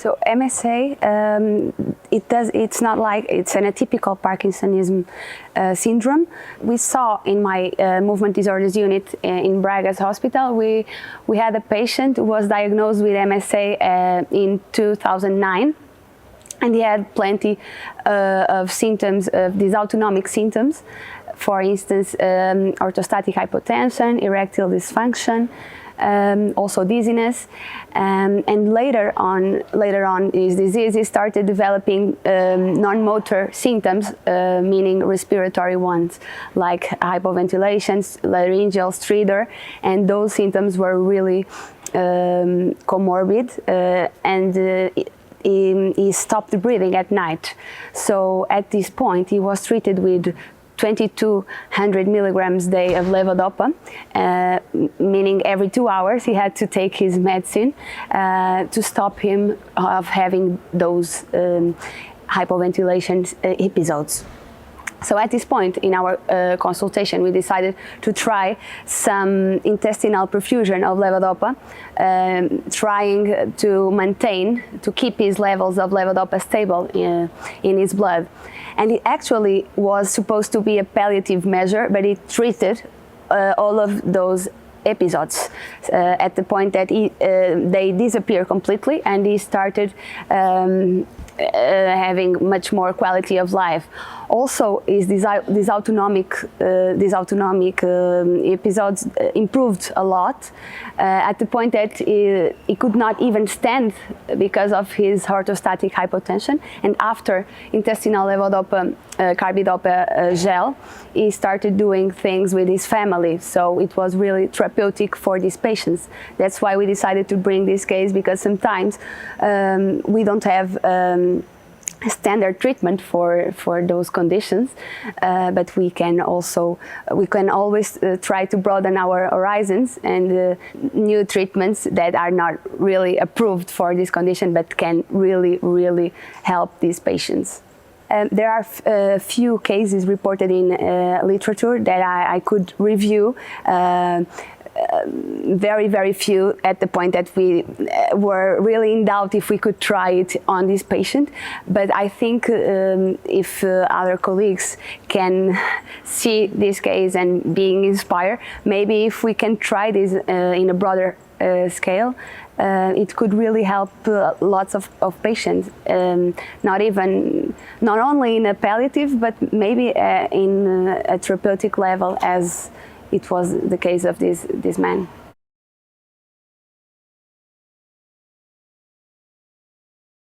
So MSA, it's not like it's an atypical Parkinsonism syndrome. We saw in my movement disorders unit in Braga Hospital, we had a patient who was diagnosed with MSA in 2009. And he had plenty of symptoms, of these autonomic symptoms. For instance, orthostatic hypotension, erectile dysfunction, also dizziness, and later on in his disease, he started developing non-motor symptoms, meaning respiratory ones, like hypoventilation, laryngeal stridor, and those symptoms were really comorbid, and he stopped breathing at night. So at this point, he was treated with 2,200 milligrams a day of levodopa, meaning every 2 hours he had to take his medicine to stop him of having those hypoventilation episodes. So at this point in our consultation, we decided to try some intestinal perfusion of levodopa, trying to keep his levels of levodopa stable in his blood. And it actually was supposed to be a palliative measure, but it treated all of those episodes at the point that they disappear completely, and he started having much more quality of life. Also, these autonomic episodes improved a lot at the point that he could not even stand because of his orthostatic hypotension. And after intestinal Levodopa-carbidopa gel, he started doing things with his family. So it was really therapeutic for these patients. That's why we decided to bring this case, because sometimes we don't have standard treatment for those conditions, but we can always try to broaden our horizons, and new treatments that are not really approved for this condition but can really help these patients. There are a few cases reported in literature that I could review. Very few, at the point that we were really in doubt if we could try it on this patient. But I think if other colleagues can see this case and being inspired, maybe if we can try this in a broader scale, it could really help lots of patients, not only in a palliative, but maybe in a therapeutic level, as it was the case of this man.